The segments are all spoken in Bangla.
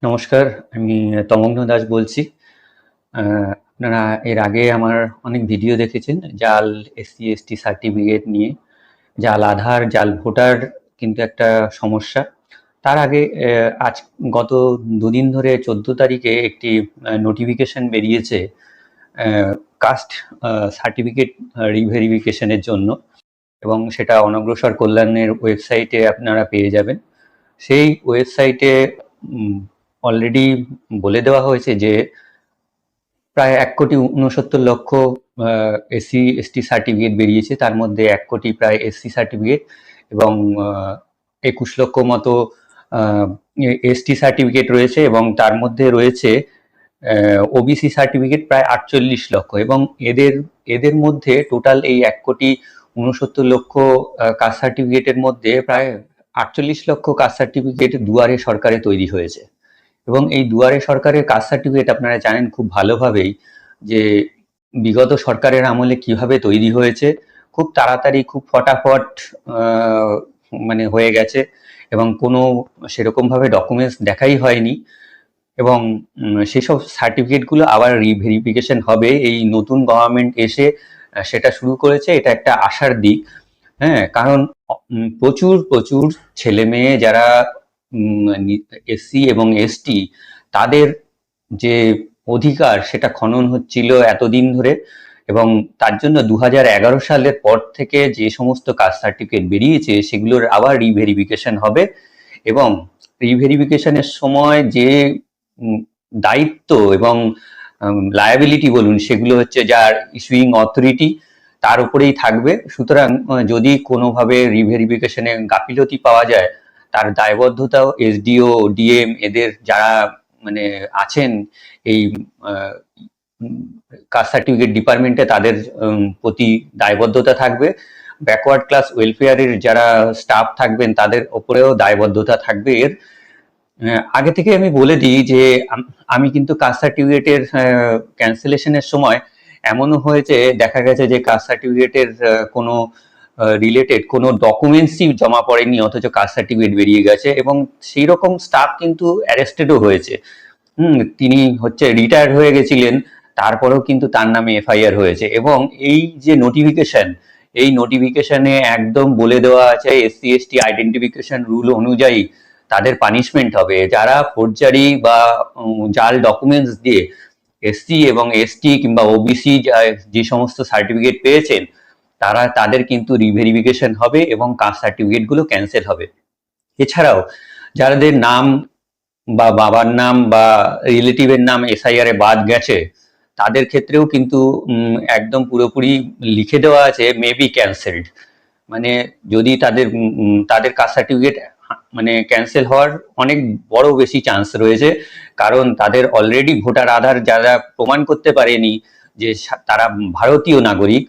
নমস্কার, আমি তমগ্ন দাস বলছি। আপনারা এর আগে আমার অনেক ভিডিও দেখেছেন জাল এসসি/এসটি সার্টিফিকেট নিয়ে। জাল আধার, জাল ভোটার কিন্তু একটা সমস্যা। তার আগে আজ গত দুদিন ধরে 14 তারিখে একটি নোটিফিকেশন বেরিয়েছে কাস্ট সার্টিফিকেট রিভেরিফিকেশনের জন্য, এবং সেটা অনগ্রসর কল্যাণের ওয়েবসাইটে আপনারা পেয়ে যাবেন। সেই ওয়েবসাইটে অলরেডি বলে দেওয়া হয়েছে যে প্রায় 1,69,00,000 এসসি/এসটি সার্টিফিকেট বেরিয়েছে। তার মধ্যে 1 কোটি প্রায় এসসি সার্টিফিকেট এবং 21 লক্ষ মতো এসটি সার্টিফিকেট রয়েছে, এবং তার মধ্যে রয়েছে ওবিসি সার্টিফিকেট প্রায় 48 লক্ষ। এবং এদের মধ্যে টোটাল এই 1,69,00,000 কাস্ট সার্টিফিকেটের মধ্যে প্রায় 48 লক্ষ কাস্ট সার্টিফিকেট দুয়ারে সরকারে তৈরি হয়েছে। এবং এই দুয়ারে সরকারের কাস্ট সার্টিফিকেট আপনারা জানেন খুব ভালোভাবেই যে বিগত সরকারের আমলে কিভাবে তৈরি হয়েছে, খুব তাড়াতাড়ি, খুব ফটাফট মানে হয়ে গেছে, এবং কোনো সেরকমভাবে ডকুমেন্টস দেখাই হয়নি। এবং সেসব সার্টিফিকেটগুলো আবার রিভেরিফিকেশন হবে। এই নতুন গভর্নমেন্ট এসে সেটা শুরু করেছে, এটা একটা আশার দিক। হ্যাঁ, কারণ প্রচুর প্রচুর ছেলে মেয়ে যারা এসসি এবং এসটি, তাদের যে অধিকার সেটা খনন হচ্ছিল এতদিন ধরে। এবং তার জন্য 2011 সালের পর থেকে যে সমস্ত কাস্ট সার্টিফিকেট বেরিয়েছে সেগুলোর আবার রিভেরিফিকেশন হবে। এবং রিভেরিফিকেশনের সময় যে দায়িত্ব এবং লায়াবিলিটি বলুন, সেগুলো হচ্ছে যার ইস্যুইং অথরিটি, তার উপরেই থাকবে। সুতরাং যদি কোনোভাবে রিভেরিফিকেশনে গাফিলতি পাওয়া যায়, তার দায়বদ্ধতাও এসডিও, ডিএম এদের যারা মানে আছেন এই কাস্ট সার্টিফিকেট ডিপার্টমেন্টে, তাদের প্রতি দায়বদ্ধতা থাকবে। ব্যাকওয়ার্ড ক্লাস ওয়েলফেয়ারের যারা স্টাফ থাকবেন তাদের ওপরেও দায়বদ্ধতা থাকবে। এর আগে থেকে আমি বলে দিই যে আমি কিন্তু কাস্ট সার্টিফিকেটের ক্যান্সেলেশনের সময় এমনও হয়েছে, দেখা গেছে যে কাস্ট সার্টিফিকেটের কোনো রিলেটেড কোনো ডকুমেন্টসই জমা পড়েনি, অথচ কাস্ট সার্টিফিকেট বেরিয়ে গেছে, এবং সেই রকম স্টাফ কিন্তু অ্যারেস্টেডও হয়েছে। তিনি হচ্ছে রিটায়ার্ড হয়ে গেছিলেন, তারপরেও কিন্তু তার নামে এফআইআর হয়েছে। এবং এই যে নোটিফিকেশন, এই নোটিফিকেশনে একদম বলে দেওয়া আছে এসসি/এসটি আইডেন্টিফিকেশন রুল অনুযায়ী তাদের পানিশমেন্ট হবে। যারা ফোর্জারি বা জাল ডকুমেন্টস দিয়ে এসসি এবং এসটি কিংবা ওবিসি যে সমস্ত সার্টিফিকেট পেয়েছেন, তাদের কিন্তু রিভেরিফিকেশন হবে এবং কাস্ট সার্টিফিকেট গুলো ক্যান্সেল হবে। এছাড়াও যাদের নাম বা বাবার নাম বা রিলেটিভের নাম এসআইআর এ বাদ গেছে, তাদের ক্ষেত্রেও কিন্তু একদম পুরোপুরি লিখে দেওয়া আছে মে বি ক্যান্সেলড। মানে যদি তাদের কাস্ট সার্টিফিকেট মানে ক্যান্সেল হওয়ার অনেক বড় বেশি চান্স রয়েছে, কারণ তাদের অলরেডি ভোটার আধার যারা প্রমাণ করতে পারেনি যে তারা ভারতীয় নাগরিক,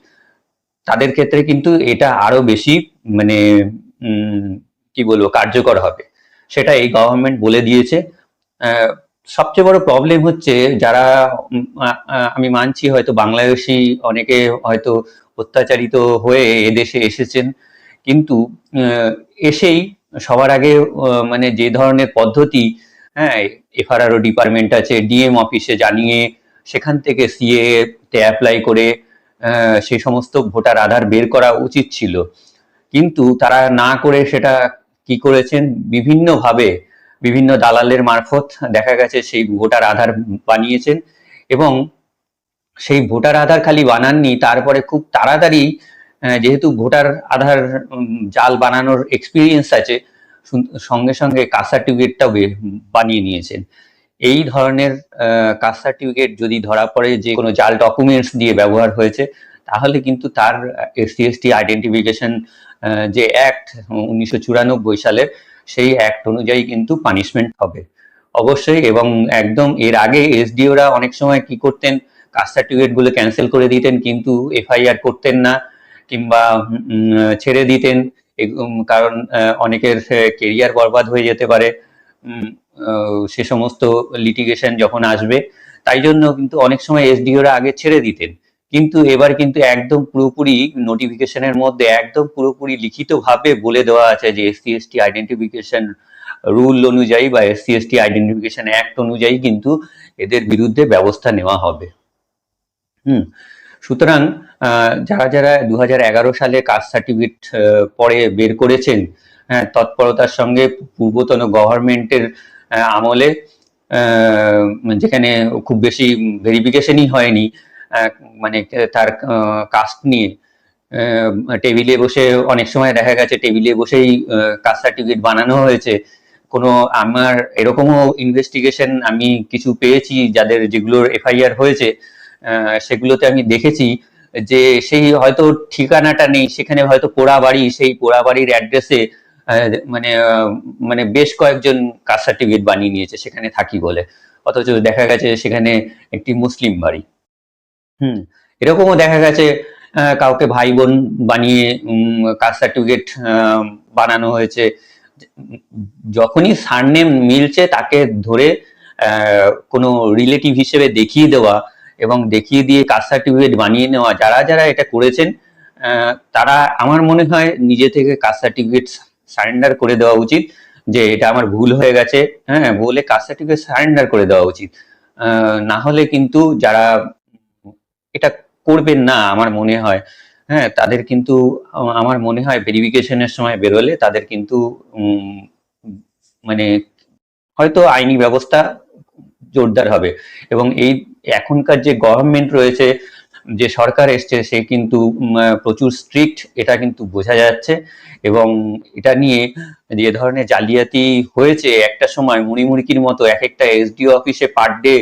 তাদের ক্ষেত্রে কিন্তু এটা আরো বেশি মানে কি বলবো কার্যকর হবে, সেটা এই গভর্নমেন্ট বলে দিয়েছে। সবচেয়ে বড় প্রবলেম হচ্ছে যারা আমি মানছি হয়তো বাংলাদেশি অনেকে হয়তো অত্যাচারিত হয়ে এদেশে এসেছেন, কিন্তু এসেই সবার আগে মানে যে ধরনের পদ্ধতি, হ্যাঁ, এফআরআরও ডিপার্টমেন্ট আছে, ডিএম অফিসে জানিয়ে সেখান থেকে সিএ তে অ্যাপ্লাই করে সে সমস্ত ভোটার আধার বের করা উচিত ছিল, কিন্তু তারা না করে সেটা কি করেছেন, বিভিন্নভাবে বিভিন্ন দালালের মারফত দেখা গেছে সেই ভোটার আধার বানিয়েছেন। এবং সেই ভোটার আধার খালি বানাননি, তারপরে খুব তাড়াতাড়ি যেহেতু ভোটার আধার জাল বানানোর এক্সপিরিয়েন্স আছে, সঙ্গে সঙ্গে কাস্ট সার্টিফিকেটটাও বানিয়ে নিয়েছেন। এই ধরনের কাস্ট সার্টিফিকেট যদি ধরা পড়ে যে কোনো জাল ডকুমেন্টস দিয়ে ব্যবহার হয়েছে, তাহলে কিন্তু তার এসসি/এসটি আইডেন্টিফিকেশন যে অ্যাক্ট 1994 সালের, সেই অ্যাক্ট অনুযায়ী কিন্তু পানিশমেন্ট হবে অবশ্যই। এবং একদম এর আগে এসডিওরা অনেক সময় কি করতেন, কাস্ট সার্টিফিকেট গুলো ক্যান্সেল করে দিতেন কিন্তু এফআইআর করতেন না, কিংবা ছেড়ে দিতেন, কারণ অনেকের কেরিয়ার বরবাদ হয়ে যেতে পারে সে সমস্ত লিটিগেশন যখন আসবে। তাই জন্য কিন্তু অনেক সময় এসডিওরা আগে ছেড়ে দিতেন, কিন্তু এবার কিন্তু একদম পুরোপুরি নোটিফিকেশনের মধ্যে একদম পুরোপুরি লিখিতভাবে বলে দেওয়া আছে যে এসসি/এসটি আইডেন্টিফিকেশন রুল অনুযায়ী বা SC/ST আইডেন্টিফিকেশন অ্যাক্ট অনুযায়ী কিন্তু এদের বিরুদ্ধে ব্যবস্থা নেওয়া হবে। সুতরাং যারা যারা 2011 সালে কাস্ট সার্টিফিকেট পরে বের করেছেন, তৎপরতার সঙ্গে পূর্বতন গভর্নমেন্টের আমলে যেখানে খুব বেশি ভেরিফিকেশনই হয়নি, মানে তার কাস্ট নিয়ে টেবিলে বসে অনেক সময় দেখা গেছে টেবিলে বসেই কাস্ট সার্টিফিকেট বানানো হয়েছে। আমার এরকমও ইনভেস্টিগেশন আমি কিছু পেয়েছি, যেগুলোর FIR হয়েছে সেগুলোতে আমি দেখেছি যে সেই হয়তো ঠিকানাটা নেই, সেখানে হয়তো পোড়া বাড়ি, সেই পোড়া বাড়ির অ্যাড্রেসে মানে বেশ কয়েকজন কাস্ট সার্টিফিকেট বানিয়ে নিয়েছে সেখানে থাকি বলে, অথচ দেখা গেছে সেখানে একটি মুসলিম বাড়ি। এরকমও দেখা গেছে কাউকে ভাই বোন বানিয়ে কাস্ট সার্টিফিকেট বানানো হয়েছে। যখনই সারনেম মিলছে তাকে ধরে কোনো রিলেটিভ হিসেবে দেখিয়ে দেওয়া এবং দেখিয়ে দিয়ে কাস্ট সার্টিফিকেট বানিয়ে নেওয়া। যারা যারা এটা করেছেন তারা আমার মনে হয় নিজে থেকে কাস্ট সার্টিফিকেট সারেন্ডার করে দেওয়া উচিত, যে এটা আমার ভুল হয়ে গেছে বলে কাস্ট সার্টিফিকেট সারেন্ডার করে দেওয়া উচিত। না হলে কিন্তু যারা এটা করবেন না আমার মনে হয়, তাদের কিন্তু আমার মনে হয় ভেরিফিকেশনের সময় বেরোলে তাদের কিন্তু মানে হয়তো আইনি ব্যবস্থা জোরদার হবে। এবং এই এখনকার যে গভর্নমেন্ট রয়েছে, যে সরকার এসছে, সে কিন্তু প্রচুর স্ট্রিক্ট, এটা কিন্তু বোঝা যাচ্ছে। এবং এটা নিয়ে যে ধরনের জালিয়াতি হয়েছে একটা সময় মুড়িমুড়কির মতো, এক একটা SDO অফিসে পার ডে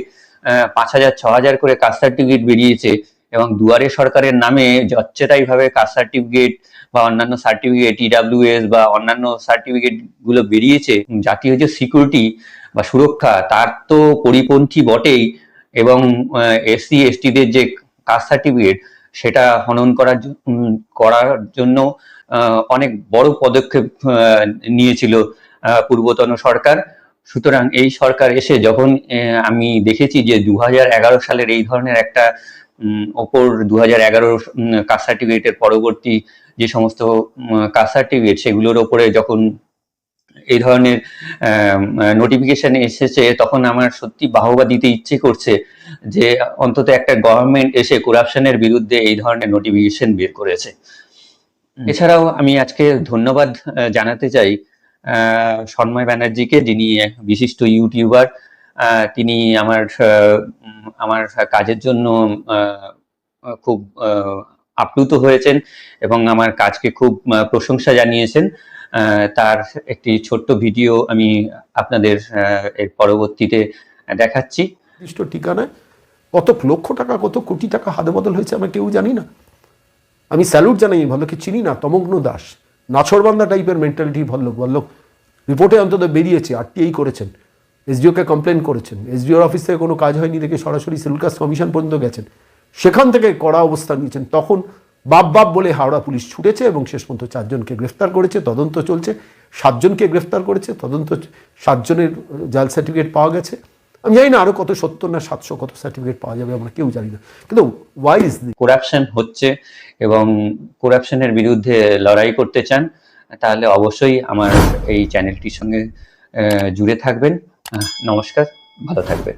5,000 6,000 করে কাস্ট সার্টিফিকেট বেরিয়েছে, এবং দুয়ারে সরকারের নামে যচ্ছেতাই ভাবে কাস্ট সার্টিফিকেট বা অন্যান্য সার্টিফিকেট EWS বা অন্যান্য সার্টিফিকেট গুলো বেরিয়েছে। জাতীয় যে সিকিউরিটি বা সুরক্ষা তার তো পরিপন্থী বটেই, এবং SC/ST দের যে কাস্ট সার্টিফিকেট সেটা হনন করার জন্য অনেক বড় পদক্ষেপ নিয়েছিল পূর্বতন সরকার। সুতরাং এই সরকার এসে যখন আমি দেখেছি যে 2011 সালের এই ধরনের একটা ওপর 2011 কাস্ট সার্টিফিকেটের পরবর্তী যে সমস্ত কাস্ট সার্টিফিকেট সেগুলোর ওপরে যখন এই ধরনের নোটিফিকেশন এসেছে, তখন আমার সত্যি বাহবা দিতে ইচ্ছে করছে যে অন্তত একটা গভর্নমেন্ট এসে করাপশনের বিরুদ্ধে এই ধরনের নোটিফিকেশন বের করেছে। এছাড়াও আমি আজকে ধন্যবাদ জানাতে চাই সন্ময় ব্যানার্জিকে, যিনি এক বিশিষ্ট ইউটিউবার। তিনি আমার কাজের জন্য খুব আপ্লুত হয়েছেন এবং আমার কাজকে খুব প্রশংসা জানিয়েছেন। তার একটি ছোট্ট ভিডিও আমি আপনাদের এর পরবর্তীতে দেখাচ্ছি। ঠিকানায় কত লক্ষ টাকা, কত কোটি টাকা হাতে বদল হয়েছে আমরা কেউ জানি না। আমি স্যালুট জানাই, ভালোকে চিনি না, তমগ্ন দাস নাছরবান্দা টাইপের মেন্টালিটি ভল্লক রিপোর্টে অন্তত বেরিয়েছে। RTI করেছেন, SDO-কে কমপ্লেন করেছেন, SDO-র অফিস থেকে কোনো কাজ হয়নি দেখে সরাসরি শিডিউল কাস্ট কমিশন পর্যন্ত গেছেন, সেখান থেকে কড়া অবস্থান নিয়েছেন। তখন বাপ বলে হাওড়া পুলিশ ছুটেছে এবং শেষ পর্যন্ত 4 জনকে গ্রেফতার করেছে, তদন্ত চলছে। 7 জনকে গ্রেফতার করেছে, তদন্ত 7 জনের জাল সার্টিফিকেট পাওয়া গেছে। আমি জানি না আরো কত 70 না 700 কত সার্টিফিকেট পাওয়া যাবে, আমরা কেউ জানি না। কিন্তু ওয়াই ইজ দিস? করাপশন হচ্ছে এবং করাপশনের বিরুদ্ধে লড়াই করতে চান, তাহলে অবশ্যই আমার এই চ্যানেলটির সঙ্গে জুড়ে থাকবেন। নমস্কার, ভালো থাকবেন।